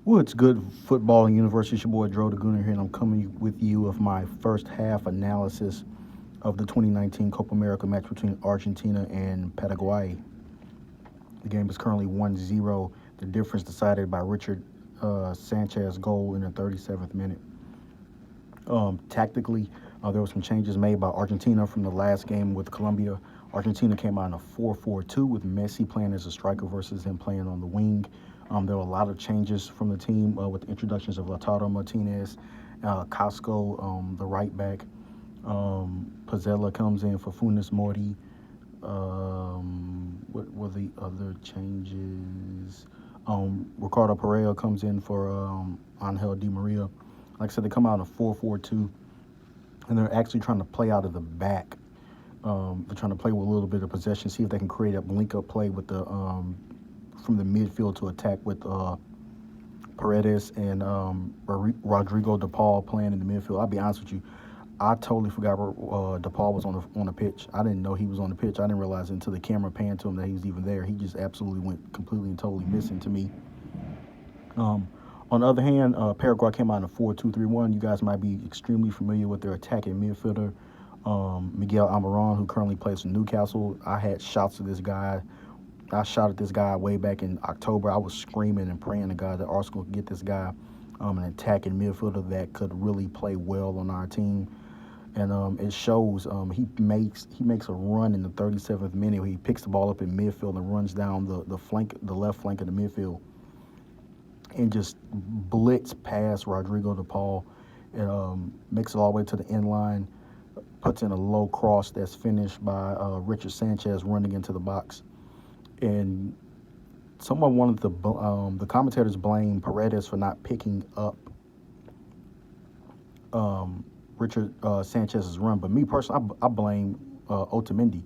What's good, football and university? It's your boy Dro the Gooner here, and I'm coming with you with my first half analysis of the 2019 Copa America match between Argentina and Paraguay. The game is currently 1-0. The difference decided by Richard Sanchez goal in the 37th minute. Tactically, there were some changes made by Argentina from the last game with Colombia. Argentina came out in a 4-4-2 with Messi playing as a striker versus him playing on the wing. There were a lot of changes from the team with the introductions of Lautaro Martinez, Casco, the right back. Pizzella comes in for Funes Mori. What were the other changes? Ricardo Pereira comes in for Angel Di Maria. Like I said, they come out in a 4-4-2, and they're actually trying to play out of the back. They're trying to play with a little bit of possession, see if they can create a link-up play with the from the midfield to attack with Paredes and Rodrigo De Paul playing in the midfield. I'll be honest with you, I totally forgot De Paul was on the pitch. I didn't know he was on the pitch. I didn't realize until the camera panned to him that he was even there. He just absolutely went completely and totally missing to me. Um, on the other hand, Paraguay came out in a 4-2-3-1. You guys might be extremely familiar with their attacking midfielder, Miguel Almiron, who currently plays for Newcastle. I had shots of this guy. I shot at this guy way back in October. I was screaming and praying to God that Arsenal could get this guy an attacking midfielder that could really play well on our team. And it shows. He makes a run in the 37th minute. Where he picks the ball up in midfield and runs down the left flank of the midfield, and just blitz past Rodrigo De Paul, and makes it all the way to the end line, puts in a low cross that's finished by Richard Sanchez running into the box. And someone wanted the commentators blame Paredes for not picking up Richard Sanchez's run, but me personally, I blame Otamendi.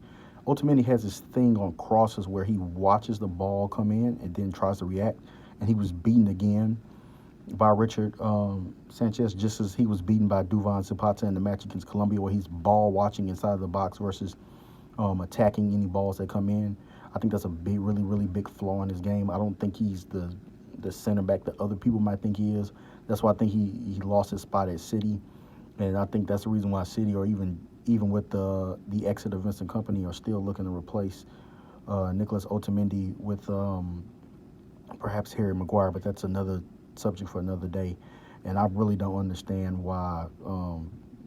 Otamendi has this thing on crosses where he watches the ball come in and then tries to react, and he was beaten again by Richard Sanchez, just as he was beaten by Duvan Zapata in the match against Colombia, where he's ball watching inside the box versus attacking any balls that come in. I think that's a big, really, really big flaw in his game. I don't think he's the center back that other people might think he is. That's why I think he lost his spot at City, and I think that's the reason why City, or even with the exit of Vincent Company, are still looking to replace Nicholas Otamendi with perhaps Harry Maguire. But that's another subject for another day. And I really don't understand why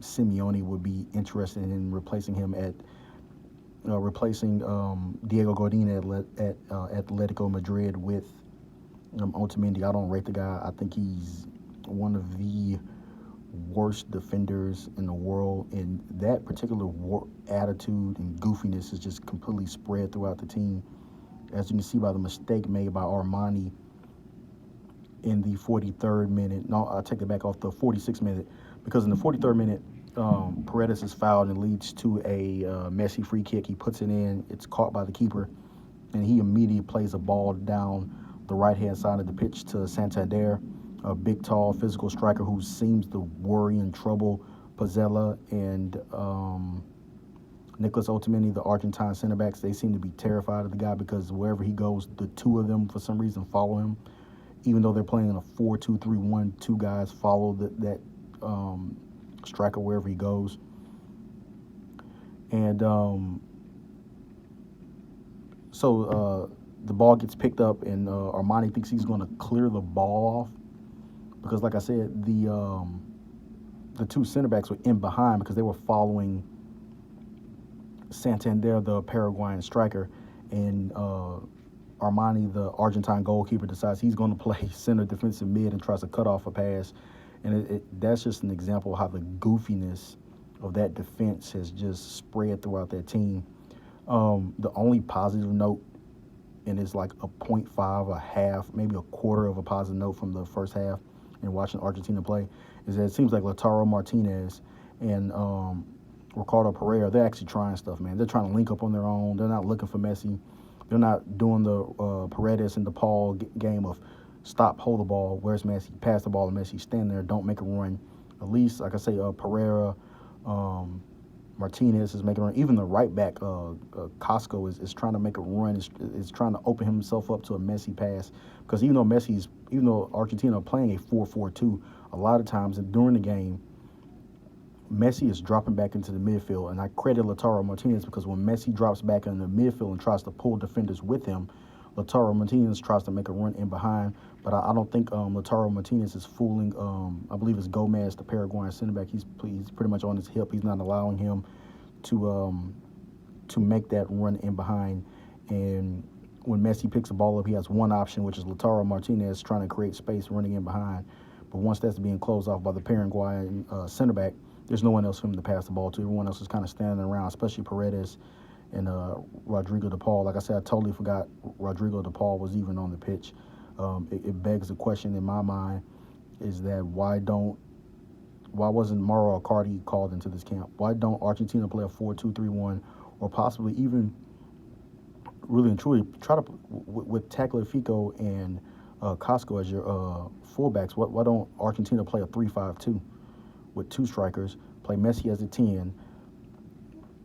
Simeone would be interested in replacing him at replacing Diego Godin at Atletico Madrid with Otamendi. I don't rate the guy. I think he's one of the worst defenders in the world, and that particular attitude and goofiness is just completely spread throughout the team, as you can see by the mistake made by Armani in the 43rd minute. No, I take it back off the 46th minute, because in the 43rd minute, Paredes is fouled and leads to a Messi free kick. He puts it in. It's caught by the keeper, and he immediately plays a ball down the right-hand side of the pitch to Santander, a big, tall, physical striker who seems to worry and trouble Pizzella and Nicholas Otamendi, the Argentine center backs. They seem to be terrified of the guy because wherever he goes, the two of them, for some reason, follow him. Even though they're playing in a 4-2-3-1, two guys follow that striker wherever he goes. And so the ball gets picked up, and Armani thinks he's going to clear the ball off because, like I said, the two center backs were in behind because they were following Santander, the Paraguayan striker, and Armani, the Argentine goalkeeper, decides he's going to play center defensive mid and tries to cut off a pass. And that's just an example of how the goofiness of that defense has just spread throughout that team. The only positive note, and it's like a 0.5, a half, maybe a quarter of a positive note from the first half and watching Argentina play, is that it seems like Lautaro Martinez and Ricardo Pereira, they're actually trying stuff, man. They're trying to link up on their own. They're not looking for Messi. They're not doing the Paredes and DePaul game of stop, hold the ball, where's Messi, pass the ball to Messi, stand there, don't make a run. At least, like I say, Pereira, Martinez is making a run. Even the right back, Costco, is trying to make a run. Is trying to open himself up to a Messi pass because even though Argentina are playing a 4-4-2, a lot of times during the game, Messi is dropping back into the midfield, and I credit Lautaro Martinez because when Messi drops back in the midfield and tries to pull defenders with him, Lautaro Martinez tries to make a run in behind. But I don't think Lautaro Martinez is fooling. I believe it's Gomez, the Paraguayan center back. He's pretty much on his hip. He's not allowing him to make that run in behind. And when Messi picks the ball up, he has one option, which is Lautaro Martinez trying to create space running in behind. But once that's being closed off by the Paraguayan center back, there's no one else for him to pass the ball to. Everyone else is kind of standing around, especially Paredes and Rodrigo de Paul. Like I said, I totally forgot Rodrigo de Paul was even on the pitch. It begs the question in my mind is that why wasn't Mauro Icardi called into this camp? Why don't Argentina play a 4-2-3-1 or possibly even really and truly try to with Tagliafico and Costco as your fullbacks? Why don't Argentina play a 3-5-2 with two strikers, play Messi as a 10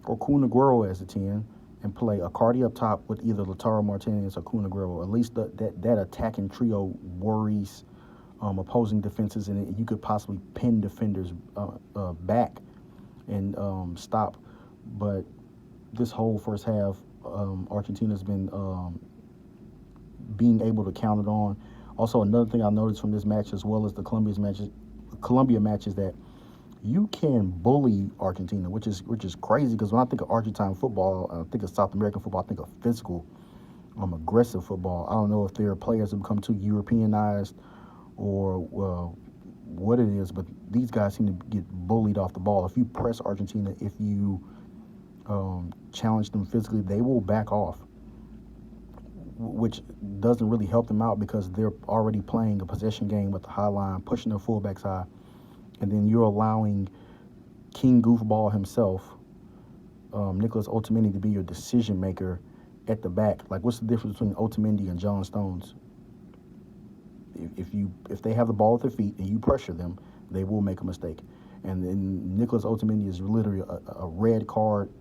or Kun Aguero as a 10, and play Icardi up top with either Lautaro Martinez or Kun Aguero? At least that attacking trio worries opposing defenses, and you could possibly pin defenders back and stop. But this whole first half, Argentina's been being able to count it on. Also, another thing I noticed from this match, as well as the Colombia match, is that you can bully Argentina, which is crazy because when I think of Argentine football, I think of South American football, I think of physical, aggressive football. I don't know if their players have become too Europeanized or what it is, but these guys seem to get bullied off the ball. If you press Argentina, if you challenge them physically, they will back off, which doesn't really help them out because they're already playing a possession game with the high line, pushing their fullbacks high, and then you're allowing King Goofball himself, Nicholas Otamendi, to be your decision maker at the back. Like, what's the difference between Otamendi and John Stones? If they have the ball at their feet and you pressure them, they will make a mistake. And then Nicholas Otamendi is literally a red card,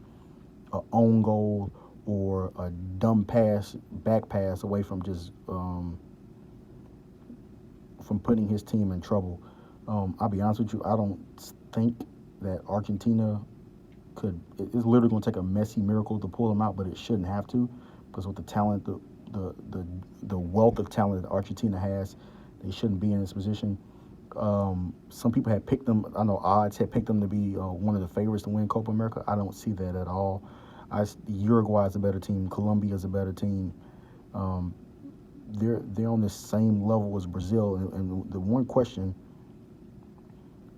a own goal, or a dumb pass, back pass away from just from putting his team in trouble. I'll be honest with you, I don't think that Argentina it's literally going to take a Messi miracle to pull them out, but it shouldn't have to, because with the talent, the wealth of talent that Argentina has, they shouldn't be in this position. Some people had picked them. I know odds had picked them to be one of the favorites to win Copa America. I don't see that at all. Uruguay is a better team. Colombia is a better team. They're on the same level as Brazil. And the one question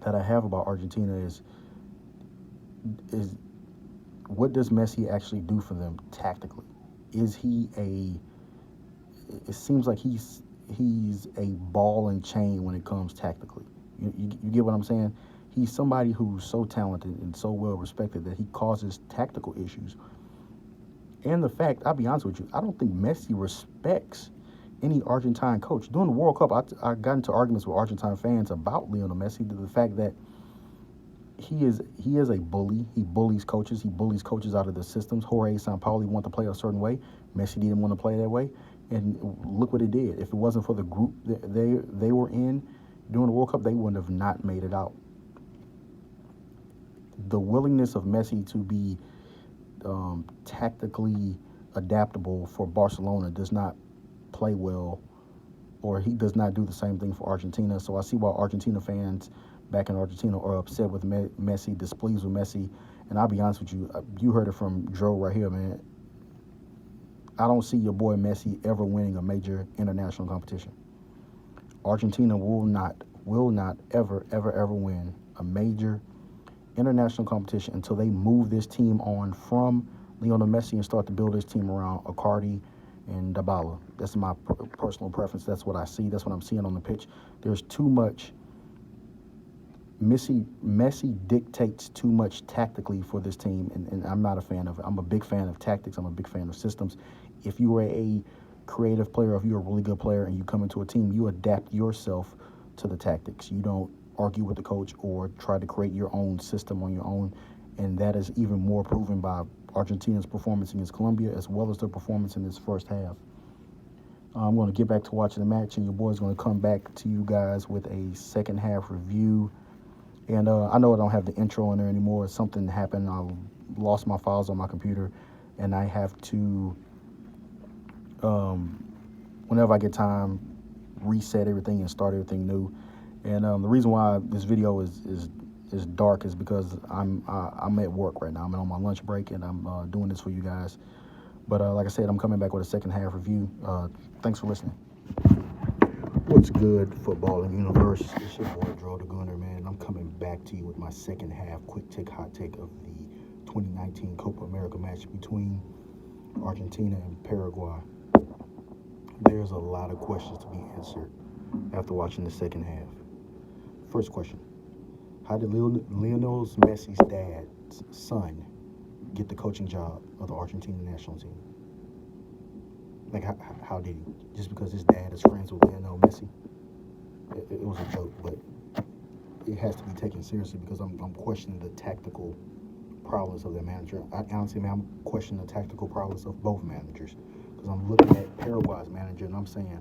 that I have about Argentina is what does Messi actually do for them tactically? Is he it seems like he's a ball and chain when it comes tactically. You get what I'm saying? He's somebody who's so talented and so well respected that he causes tactical issues. And the fact, I'll be honest with you, I don't think Messi respects any Argentine coach. During the World Cup, I got into arguments with Argentine fans about Lionel Messi, the fact that he is a bully. He bullies coaches. He bullies coaches out of the systems. Jorge Sampaoli wanted to play a certain way. Messi didn't want to play that way. And look what it did. If it wasn't for the group that they were in during the World Cup, they would have not made it out. The willingness of Messi to be tactically adaptable for Barcelona does not play well, or he does not do the same thing for Argentina. So I see why Argentina fans back in Argentina are upset with Messi, displeased with Messi. And I'll be honest with you, you heard it from Dro right here, man. I don't see your boy Messi ever winning a major international competition. Argentina will not ever win a major international competition until they move this team on from Lionel Messi and start to build this team around Icardi and Dybala. That's my personal preference. That's what I see. That's what I'm seeing on the pitch. There's too much. Messi dictates too much tactically for this team, and I'm not a fan of it. I'm a big fan of tactics. I'm a big fan of systems. If you are a creative player, if you're a really good player and you come into a team, you adapt yourself to the tactics. You don't argue with the coach or try to create your own system on your own. and that is even more proven by Argentina's performance against Colombia as well as their performance in this first half. I'm going to get back to watching the match, and your boy's going to come back to you guys with a second half review. And I know I don't have the intro in there anymore. Something happened. I lost my files on my computer, and I have to, whenever I get time, reset everything and start everything new. And the reason why this video is dark is because I'm at work right now. I'm on my lunch break, and I'm doing this for you guys. But like I said, I'm coming back with a second half review. Thanks for listening. What's good, footballing universe? It's your boy, Dro the Gunner, man. I'm coming back to you with my second half quick take, hot take of the 2019 Copa America match between Argentina and Paraguay. There's a lot of questions to be answered after watching the second half. First question: how did Lionel Messi's dad's son get the coaching job of the Argentina national team? Like, how did he? Just because his dad is friends with Lionel Messi? It was a joke, but it has to be taken seriously because I'm questioning the tactical prowess of their manager. I honestly, man, I'm questioning the tactical prowess of both managers because I'm looking at Paraguay's manager and I'm saying,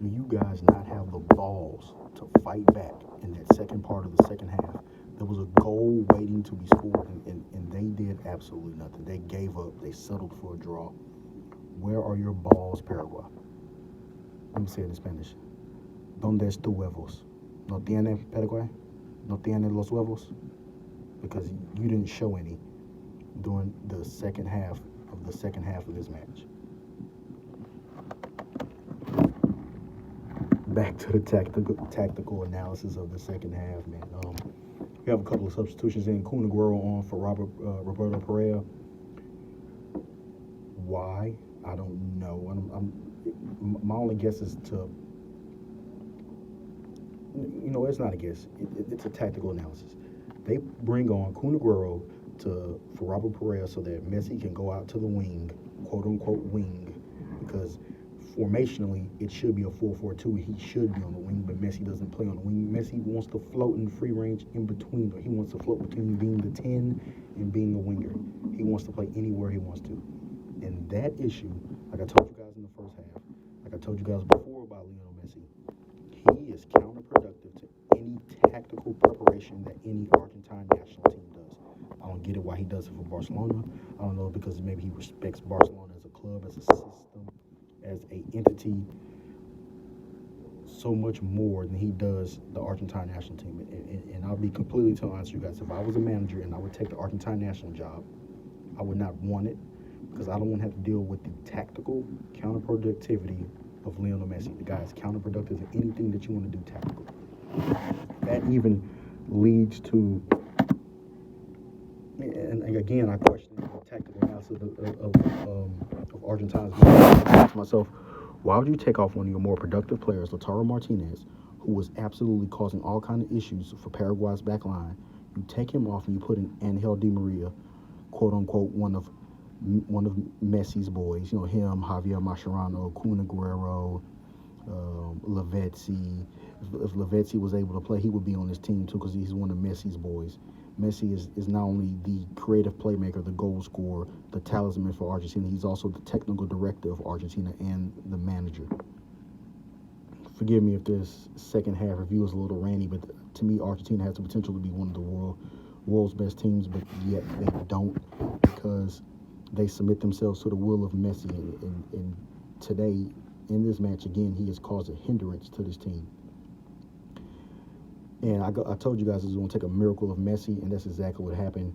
do you guys not have the balls to fight back in that second part of the second half? There was a goal waiting to be scored, and they did absolutely nothing. They gave up. They settled for a draw. Where are your balls, Paraguay? Let me say it in Spanish. ¿Dónde es tu huevos? ¿No tiene Paraguay? ¿No tiene los huevos? Because you didn't show any during the second half of this match. Back to the tactical analysis of the second half, man. We have a couple of substitutions in. Kun Aguero on for Roberto Pereira. Why? I don't know. My only guess is to, it's not a guess. It's a tactical analysis. They bring on Kun Aguero for Robert Pereira so that Messi can go out to the wing, quote unquote wing, because formationally it should be a 4-4-2. He should be on the wing, but Messi doesn't play on the wing. Messi wants to float in free range in between. He wants to float between being the 10 and being a winger. He wants to play anywhere he wants to. And that issue, like I told you guys in the first half, like I told you guys before about Lionel Messi, he is counterproductive to any tactical preparation that any Argentine national team does. I don't get it why he does it for Barcelona. I don't know, because maybe he respects Barcelona as a club, as a system, as a entity so much more than he does the Argentine national team. And I'll be completely honest with you guys, if I was a manager and I would take the Argentine national job, I would not want it, because I don't want to have to deal with the tactical counterproductivity of Lionel Messi. The guy is counterproductive in anything that you want to do tactical. That even leads to, and again, I question the tactical analysis of Argentina's. I ask myself, why would you take off one of your more productive players, Lautaro Martinez, who was absolutely causing all kinds of issues for Paraguay's back line? You take him off and you put in Angel Di Maria, quote unquote, one of Messi's boys, him, Javier Mascherano, Kun Aguero, Lavezzi. If Lavezzi was able to play, he would be on this team too, because he's one of Messi's boys. Messi is not only the creative playmaker, the goal scorer, the talisman for Argentina, he's also the technical director of Argentina and the manager. Forgive me if this second half review is a little ranty, but to me, Argentina has the potential to be one of the world's best teams, but yet they don't, because they submit themselves to the will of Messi. And today, in this match, again, he has caused a hindrance to this team. And I told you guys it was going to take a miracle of Messi, and that's exactly what happened.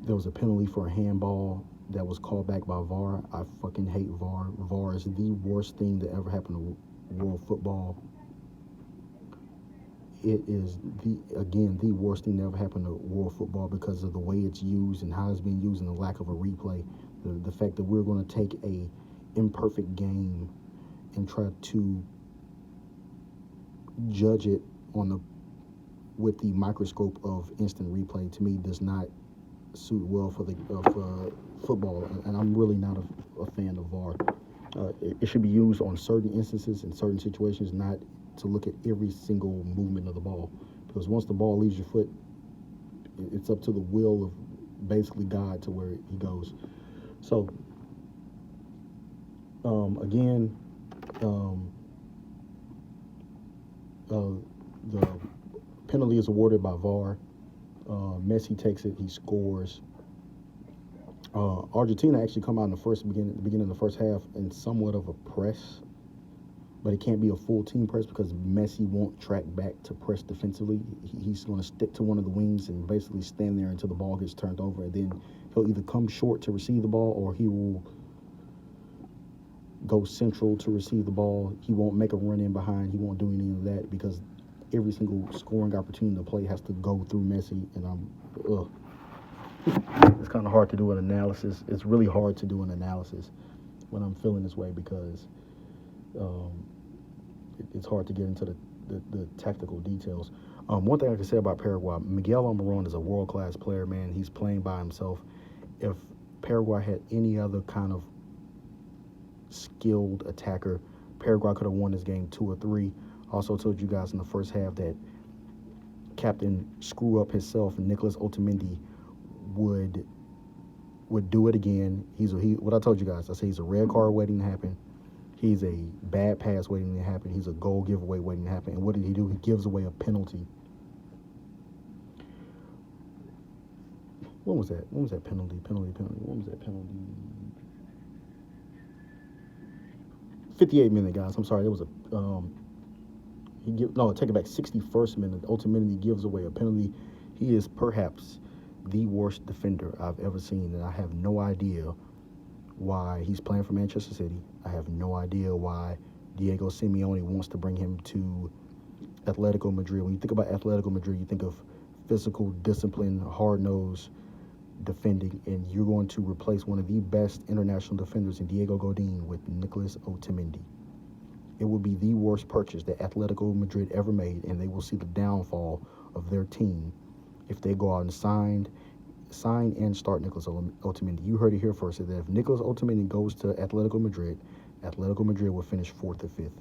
There was a penalty for a handball that was called back by VAR. I fucking hate VAR. VAR is the worst thing that ever happened to world football. It is the worst thing that ever happened to world football because of the way it's used and how it's being used and the lack of a replay. The fact that we're going to take a imperfect game and try to judge it with the microscope of instant replay, to me, does not suit well for football. And I'm really not a fan of VAR. It should be used on certain instances in certain situations, not to look at every single movement of the ball, because once the ball leaves your foot, It's up to the will of basically God to where he goes. So again, um, uh, the penalty is awarded by VAR. Messi takes it. He scores. Argentina actually come out in the beginning of the first half in somewhat of a press, but it can't be a full team press because Messi won't track back to press defensively. He's going to stick to one of the wings and basically stand there until the ball gets turned over, and then he'll either come short to receive the ball or he will go central to receive the ball. He won't make a run in behind. He won't do any of that because every single scoring opportunity to play has to go through Messi, and it's kind of hard to do an analysis. It's really hard to do an analysis when I'm feeling this way because um, it's hard to get into the tactical details. One thing I can say about Paraguay, Miguel Almiron is a world-class player, man. He's playing by himself. If Paraguay had any other kind of skilled attacker, Paraguay could have won this game 2-3. Also told you guys in the first half that Captain Screw Up himself, Nicholas Otamendi, would do it again. What I told you guys. I say he's a red card waiting to happen. He's a bad pass waiting to happen. He's a goal giveaway waiting to happen. And what did he do? He gives away a penalty. When was that? When was that penalty? When was that penalty? 58 minute, guys. I'm sorry. There was a take it back. 61st minute. Ultimately gives away a penalty. He is perhaps the worst defender I've ever seen, and I have no idea why he's playing for Manchester City. I have no idea why Diego Simeone wants to bring him to Atletico Madrid. When you think about Atletico Madrid, you think of physical, discipline, hard-nosed defending, and you're going to replace one of the best international defenders in Diego Godin with Nicholas Otamendi. It would be the worst purchase that Atletico Madrid ever made, and they will see the downfall of their team if they go out and sign and start Nicholas Otamendi. You heard it here first. That if Nicholas Otamendi goes to Atletico Madrid will finish 4th or 5th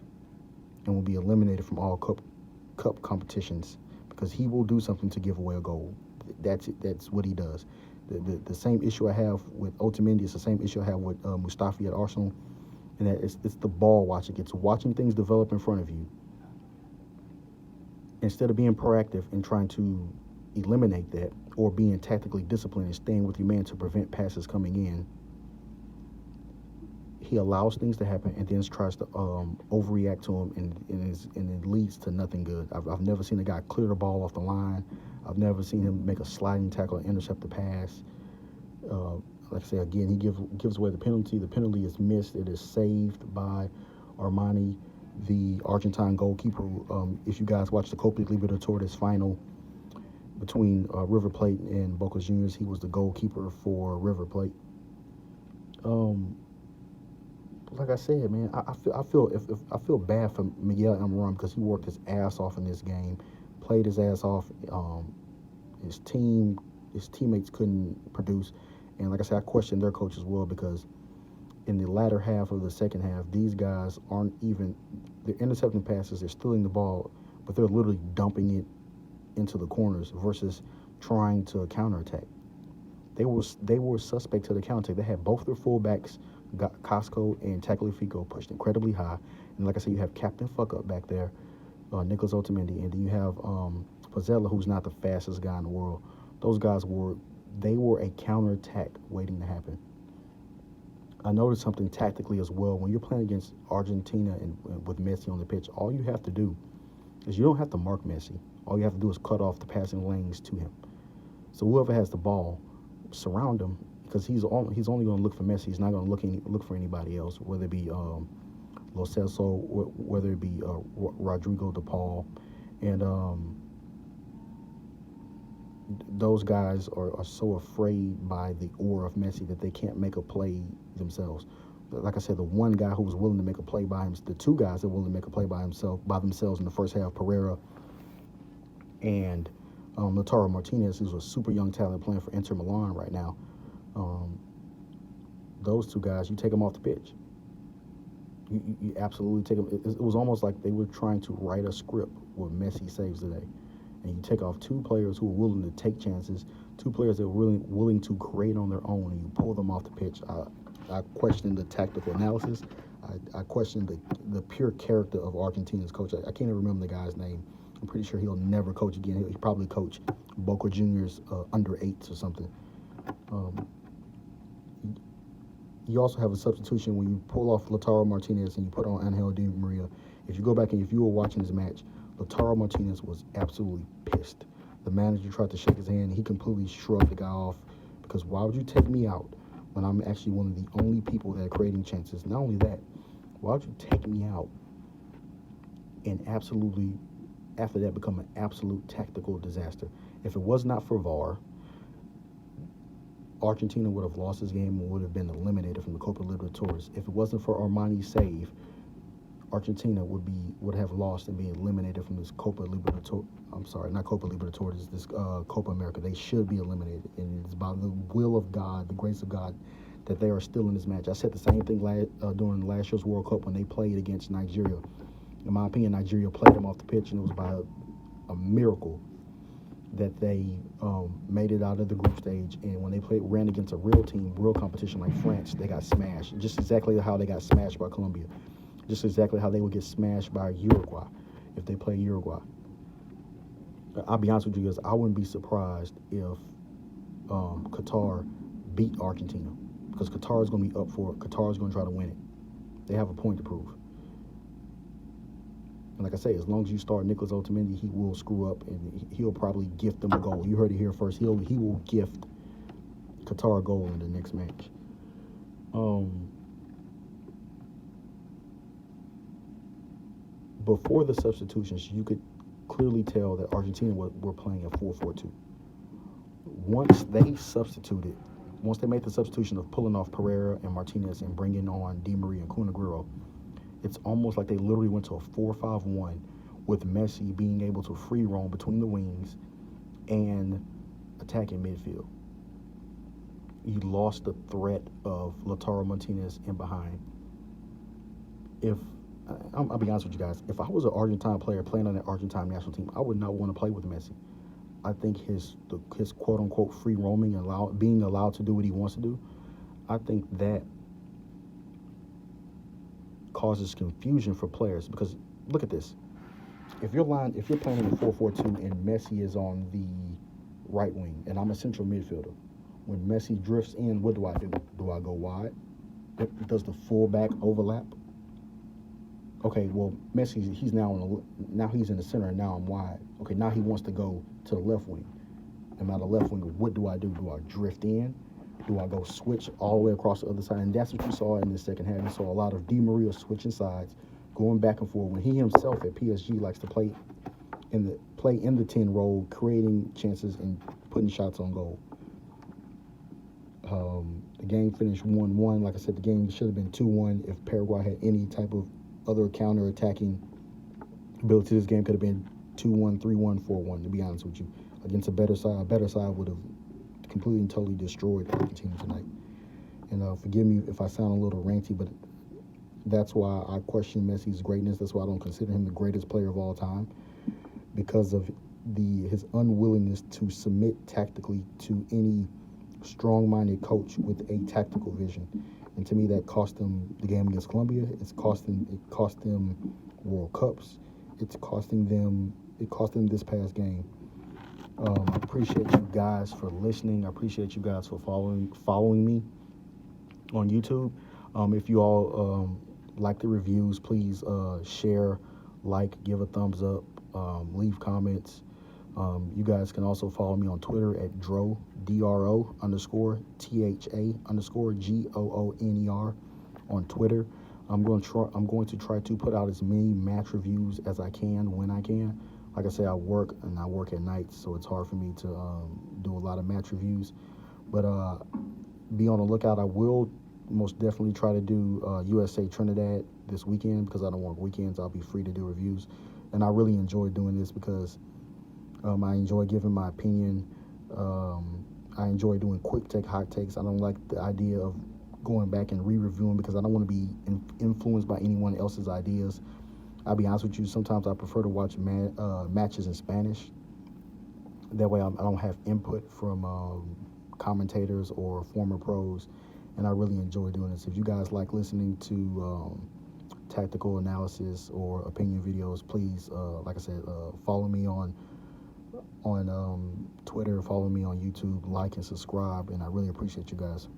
and will be eliminated from all cup competitions because he will do something to give away a goal. That's it. That's what he does. The same issue I have with Otamendi is the same issue I have with Mustafi at Arsenal, and that it's the ball watching. It's watching things develop in front of you instead of being proactive and trying to eliminate that, or being tactically disciplined and staying with your man to prevent passes coming in. He allows things to happen and then tries to overreact to them, and it leads to nothing good. I've never seen a guy clear the ball off the line. I've never seen him make a sliding tackle or intercept the pass. Like I say, again, he gives away the penalty. The penalty is missed. It is saved by Armani, the Argentine goalkeeper. If you guys watch the Copa Libertadores final between River Plate and Boca Juniors, he was the goalkeeper for River Plate. Like I said, man, I feel bad for Miguel Almiron because he worked his ass off in this game, played his ass off. His teammates couldn't produce, and like I said, I questioned their coach as well because in the latter half of the second half, these guys aren't even, they're intercepting passes, they're stealing the ball, but they're literally dumping it into the corners versus trying to counterattack. They were suspect to the counterattack. They had both their fullbacks, Casco and Tagliafico, pushed incredibly high. And like I said, you have Captain Fuck Up back there, Nicholas Otamendi, and then you have Pozzella, who's not the fastest guy in the world. Those guys were a counterattack waiting to happen. I noticed something tactically as well. When you're playing against Argentina and with Messi on the pitch, all you have to do is you don't have to mark Messi. All you have to do is cut off the passing lanes to him. So whoever has the ball, surround him, because he's only going to look for Messi. He's not going to look for anybody else, whether it be Lo Celso, whether it be Rodrigo De Paul, and those guys are so afraid by the aura of Messi that they can't make a play themselves. Like I said, the one guy who was willing to make a play by him, the two guys that were willing to make a play by themselves in the first half, Pereira and Lautaro Martinez, who's a super young talent playing for Inter Milan right now. Those two guys, you take them off the pitch. You absolutely take them. It was almost like they were trying to write a script where Messi saves the day. and you take off two players who are willing to take chances, two players that are really willing to create on their own, and you pull them off the pitch. I question the tactical analysis. I question the pure character of Argentina's coach. I can't even remember the guy's name. I'm pretty sure he'll never coach again. He'll probably coach Boca Juniors under eights or something. Um, you also have a substitution when you pull off Lautaro Martinez and you put on Angel Di Maria. If you go back and if you were watching this match, Lautaro Martinez was absolutely pissed. The manager tried to shake his hand. He completely shrugged the guy off because why would you take me out when I'm actually one of the only people that are creating chances? Not only that, why would you take me out and absolutely, after that, become an absolute tactical disaster? If it was not for VAR, Argentina would have lost this game and would have been eliminated from the Copa Libertadores. If it wasn't for Armani's save, Argentina would have lost and be eliminated from this Copa Libertadores. I'm sorry, not Copa Libertadores. This Copa America. They should be eliminated, and it's by the will of God, the grace of God, that they are still in this match. I said the same thing during last year's World Cup when they played against Nigeria. In my opinion, Nigeria played them off the pitch, and it was by a miracle that they made it out of the group stage. And when they ran against a real team, real competition like France, they got smashed. Just exactly how they got smashed by Colombia. Just exactly how they would get smashed by Uruguay if they play Uruguay. I'll be honest with you guys, I wouldn't be surprised if Qatar beat Argentina because Qatar is going to be up for it. Qatar is going to try to win it. They have a point to prove. And like I say, as long as you start Nicolas Otamendi, he will screw up and he'll probably gift them a goal. You heard it here first. He will gift Qatar a goal in the next match. Before the substitutions, you could clearly tell that Argentina were playing a 4-4-2. Once they made the substitution of pulling off Pereira and Martinez and bringing on Di Maria and Kun Agüero, it's almost like they literally went to a 4-5-1 with Messi being able to free roam between the wings and attacking midfield. You lost the threat of Lautaro Martinez in behind. I'll be honest with you guys, if I was an Argentine player playing on the Argentine national team, I would not want to play with Messi. I think his quote-unquote free roaming and being allowed to do what he wants to do, I think that causes confusion for players because look at this. If you're playing in a 4-4-2 and Messi is on the right wing and I'm a central midfielder, when Messi drifts in, what do I do? Do I go wide? Does the fullback overlap? Okay, well, Messi, he's now he's in the center and now I'm wide. Okay, now he wants to go to the left wing. Am I the left wing? What do I do? Do I drift in? Do I go switch all the way across the other side? And that's what you saw in the second half. You saw a lot of Di Maria switching sides, going back and forth. When he himself at PSG likes to play in the 10 role, creating chances and putting shots on goal. The game finished 1-1. Like I said, the game should have been 2-1 if Paraguay had any type of other counter-attacking ability. This game could have been 2-1, 3-1, 4-1, to be honest with you. Against a better side would have completely and totally destroyed Argentina tonight. And forgive me if I sound a little ranty, but that's why I question Messi's greatness. That's why I don't consider him the greatest player of all time, because of his unwillingness to submit tactically to any strong-minded coach with a tactical vision. And to me, that cost them the game against Colombia. It cost them World Cups. It cost them this past game. I appreciate you guys for listening. I appreciate you guys for following me on YouTube. If you all like the reviews, please share, like, give a thumbs up, leave comments. You guys can also follow me on Twitter at Dro, DRO _THA _GOONER on Twitter. I'm going to try to put out as many match reviews as I can when I can. Like I say, I work at night, so it's hard for me to do a lot of match reviews. But be on the lookout. I will most definitely try to do USA Trinidad this weekend because I don't work weekends. I'll be free to do reviews. And I really enjoy doing this because I enjoy giving my opinion. I enjoy doing hot takes. I don't like the idea of going back and re-reviewing because I don't want to be influenced by anyone else's ideas. I'll be honest with you, sometimes I prefer to watch matches in Spanish That way, I don't have input from commentators or former pros, and I really enjoy doing this. If you guys like listening to tactical analysis or opinion videos, please, like I said, follow me on Twitter, follow me on YouTube, like and subscribe, and I really appreciate you guys.